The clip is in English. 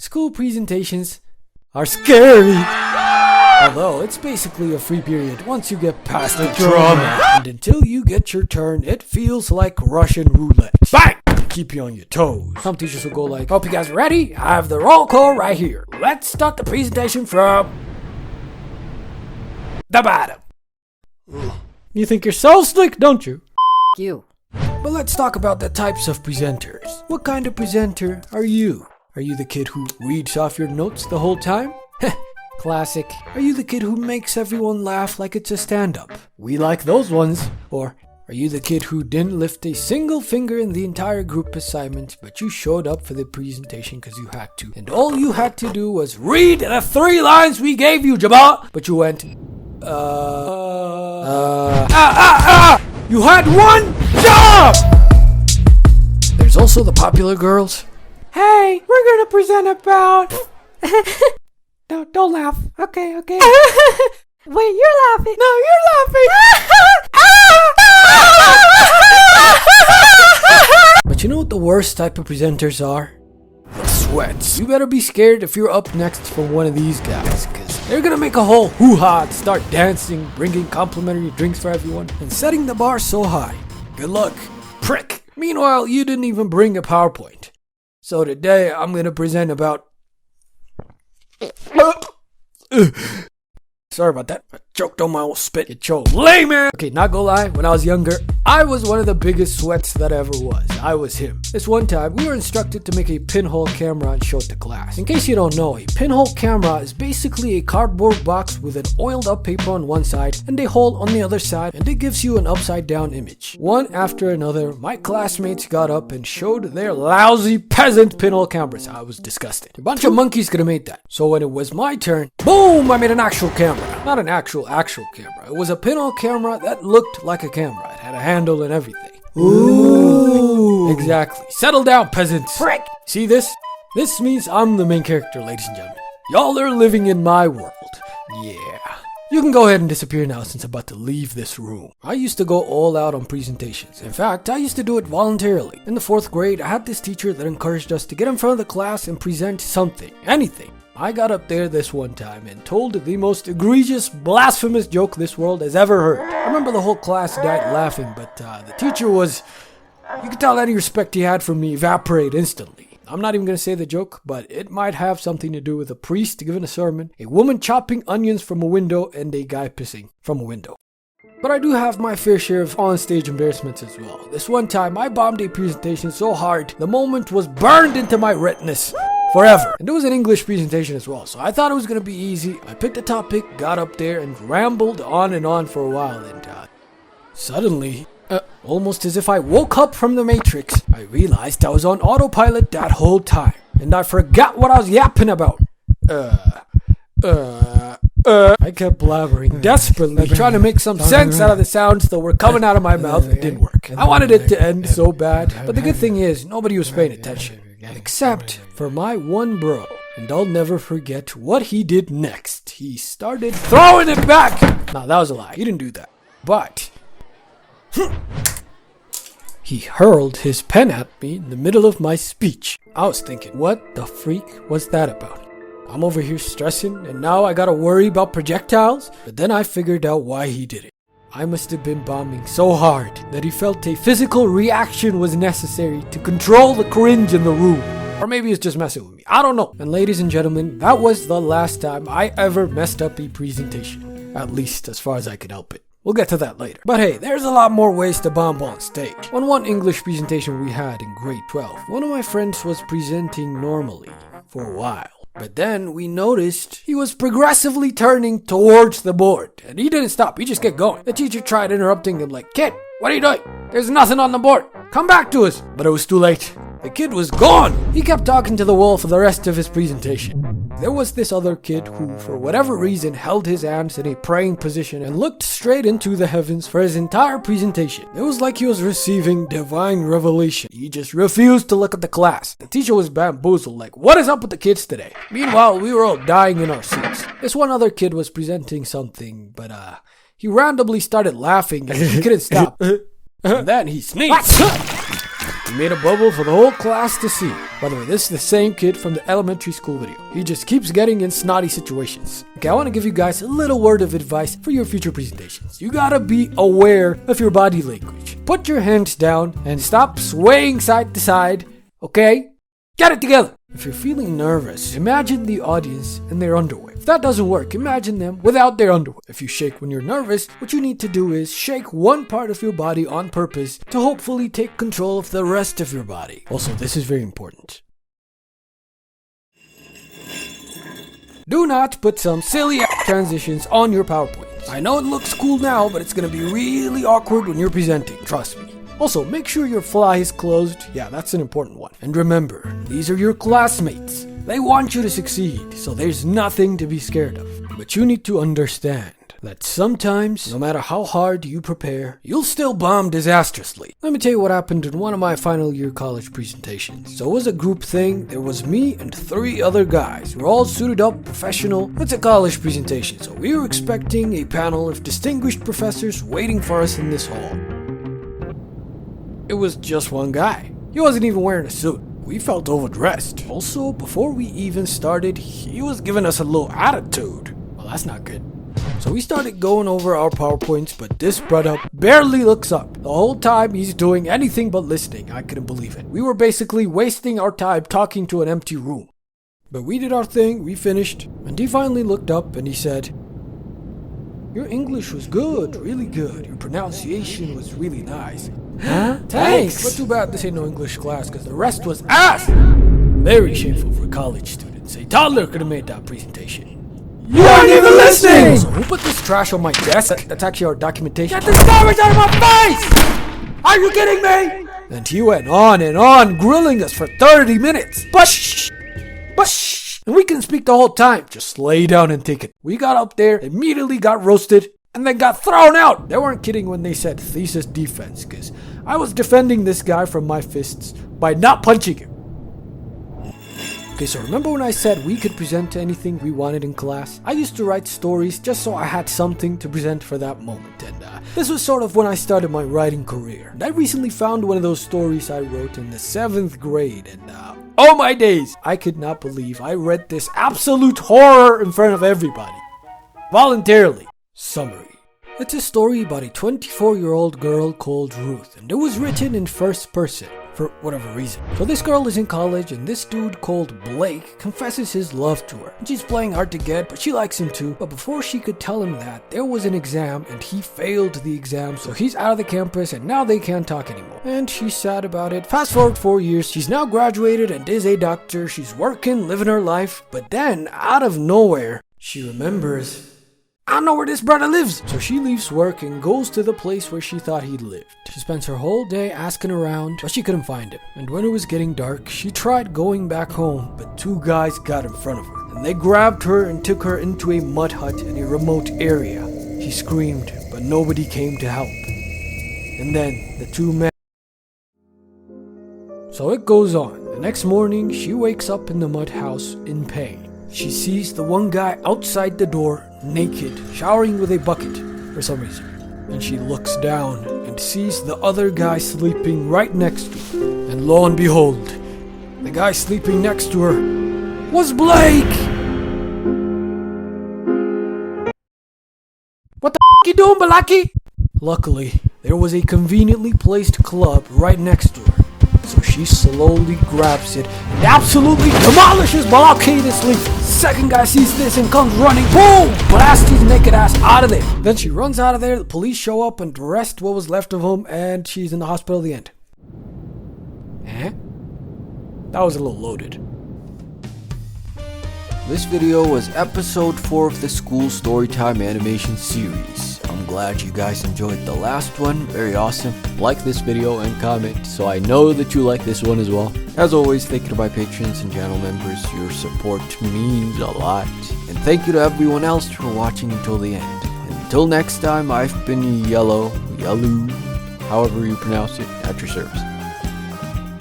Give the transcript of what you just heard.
School presentations are scary. Although it's basically a free period once you get past the drama. And until you get your turn, it feels like Russian roulette. Bang! Keep you on your toes. Some teachers will go like, hope you guys are ready. I have the roll call right here. Let's start the presentation from the bottom. You think you're so slick, don't you? You. But let's talk about the types of presenters. What kind of presenter are you? Are you the kid who reads off your notes the whole time? Classic. Are you the kid who makes everyone laugh like it's a stand-up? We like those ones. Or are you the kid who didn't lift a single finger in the entire group assignment, but you showed up for the presentation because you had to? And all you had to do was read the 3 lines we gave you, Jabba! But you went, You had one job! There's also the popular girls. Hey, we're gonna present about... No, don't laugh. Okay. Wait, you're laughing. No, you're laughing. But you know what the worst type of presenters are? The sweats. You better be scared if you're up next from one of these guys, because they're gonna make a whole hoo-ha, start dancing, bringing complimentary drinks for everyone, and setting the bar so high. Good luck, prick. Meanwhile, you didn't even bring a PowerPoint. So today, I'm gonna present about... Sorry about that. I choked on my own spit. You choked. Lame, man! Okay, not gonna lie, when I was younger, I was one of the biggest sweats that ever was. I was him. This one time, we were instructed to make a pinhole camera and show it to class. In case you don't know, a pinhole camera is basically a cardboard box with an oiled up paper on one side and a hole on the other side, and it gives you an upside down image. One after another, my classmates got up and showed their lousy peasant pinhole cameras. I was disgusted. A bunch of monkeys could have made that. So when it was my turn, boom, I made an actual camera. Not an actual camera. It was a pinhole camera that looked like a camera. It had a handle and everything. Ooh. Exactly. Settle down, peasants. Frick. See this? This means I'm the main character, ladies and gentlemen. Y'all are living in my world. Yeah. You can go ahead and disappear now since I'm about to leave this room. I used to go all out on presentations. In fact, I used to do it voluntarily. In the 4th grade, I had this teacher that encouraged us to get in front of the class and present something. Anything. I got up there this one time and told the most egregious, blasphemous joke this world has ever heard. I remember the whole class died laughing, but the teacher was... You could tell any respect he had for me evaporate instantly. I'm not even going to say the joke, but it might have something to do with a priest giving a sermon, a woman chopping onions from a window, and a guy pissing from a window. But I do have my fair share of on-stage embarrassments as well. This one time, I bombed a presentation so hard, the moment was burned into my retinas. Forever. And it was an English presentation as well, so I thought it was going to be easy. I picked a topic, got up there, and rambled on for a while, and suddenly, almost as if I woke up from the Matrix, I realized I was on autopilot that whole time, and I forgot what I was yapping about. I kept blabbering desperately, trying to make some sense out of the sounds that were coming out of my mouth. It didn't work. I wanted it to end so bad, but the good thing is, nobody was paying attention. Except for my one bro. And I'll never forget what he did next. He started throwing it back! Nah, that was a lie. He didn't do that. But... he hurled his pen at me in the middle of my speech. I was thinking, what the freak was that about? I'm over here stressing, and now I gotta worry about projectiles? But then I figured out why he did it. I must have been bombing so hard that he felt a physical reaction was necessary to control the cringe in the room. Or maybe he's just messing with me. I don't know. And ladies and gentlemen, that was the last time I ever messed up a presentation. At least as far as I could help it. We'll get to that later. But hey, there's a lot more ways to bomb on stage. On one English presentation we had in grade 12, one of my friends was presenting normally for a while. But then we noticed he was progressively turning towards the board. And he didn't stop, he just kept going. The teacher tried interrupting him like, "Kid, what are you doing? There's nothing on the board. Come back to us." But it was too late. The kid was gone. He kept talking to the wall for the rest of his presentation. There was this other kid who, for whatever reason, held his hands in a praying position and looked straight into the heavens for his entire presentation. It was like he was receiving divine revelation. He just refused to look at the class. The teacher was bamboozled, like, what is up with the kids today? Meanwhile, we were all dying in our seats. This one other kid was presenting something, but he randomly started laughing and he couldn't stop. And then he sneezed. He made a bubble for the whole class to see. By the way, this is the same kid from the elementary school video. He just keeps getting in snotty situations. Okay, I want to give you guys a little word of advice for your future presentations. You gotta be aware of your body language. Put your hands down and stop swaying side to side, okay? Get it together! If you're feeling nervous, imagine the audience in their underwear. If that doesn't work, imagine them without their underwear. If you shake when you're nervous, what you need to do is shake one part of your body on purpose to hopefully take control of the rest of your body. Also, this is very important. Do not put some silly transitions on your PowerPoint. I know it looks cool now, but it's gonna be really awkward when you're presenting, trust me. Also, make sure your fly is closed. Yeah, that's an important one. And remember, these are your classmates. They want you to succeed, so there's nothing to be scared of. But you need to understand that sometimes, no matter how hard you prepare, you'll still bomb disastrously. Let me tell you what happened in one of my final year college presentations. So it was a group thing. There was me and 3 other guys. We're all suited up, professional. It's a college presentation, so we were expecting a panel of distinguished professors waiting for us in this hall. It was just one guy. He wasn't even wearing a suit. We felt overdressed. Also, before we even started, he was giving us a little attitude. Well, that's not good. So we started going over our PowerPoints, but this brother barely looks up. The whole time he's doing anything but listening. I couldn't believe it. We were basically wasting our time talking to an empty room. But we did our thing, we finished, and he finally looked up and he said, "Your English was good, really good. Your pronunciation was really nice." Huh? Thanks! But too bad this ain't no English class, because the rest was ass! Very shameful for college students. A toddler could have made that presentation. You aren't even listening! So who put this trash on my desk? That's actually our documentation. Get this garbage out of my face! Are you kidding me? And he went on, grilling us for 30 minutes. But and we couldn't speak the whole time. Just lay down and take it. We got up there, immediately got roasted, and then got thrown out. They weren't kidding when they said thesis defense, because I was defending this guy from my fists by not punching him. Okay, so remember when I said we could present to anything we wanted in class? I used to write stories just so I had something to present for that moment, and this was sort of when I started my writing career. And I recently found one of those stories I wrote in the 7th grade, and oh my days! I could not believe I read this absolute horror in front of everybody. Voluntarily. Summary. It's a story about a 24-year-old girl called Ruth, and it was written in first person, for whatever reason. So this girl is in college, and this dude called Blake confesses his love to her. And she's playing hard to get, but she likes him too. But before she could tell him that, there was an exam, and he failed the exam, so he's out of the campus, and now they can't talk anymore. And she's sad about it. Fast forward 4 years, she's now graduated and is a doctor. She's working, living her life, but then, out of nowhere, she remembers, I know where this brother lives! So she leaves work and goes to the place where she thought he lived. She spends her whole day asking around, but she couldn't find him. And when it was getting dark, she tried going back home, but 2 guys got in front of her. And they grabbed her and took her into a mud hut in a remote area. She screamed, but nobody came to help. And then, the 2 men... So it goes on. The next morning, she wakes up in the mud house in pain. She sees the one guy outside the door, naked, showering with a bucket for some reason. And she looks down and sees the other guy sleeping right next to her. And lo and behold, the guy sleeping next to her was Blake! What the f*** you doing, Balaki? Luckily, there was a conveniently placed club right next to her. So she slowly grabs it and absolutely demolishes Balaki to sleep. Second guy sees this and comes running, boom! Blasts his naked ass out of there. Then she runs out of there, the police show up and arrest what was left of him, and she's in the hospital at the end. That was a little loaded. This video was episode 4 of the School Storytime animation series. I'm glad you guys enjoyed the last one, very awesome. Like this video and comment so I know that you like this one as well. As always, thank you to my patrons and channel members, your support means a lot. And thank you to everyone else for watching until the end. Until next time, I've been Yellow, however you pronounce it, at your service.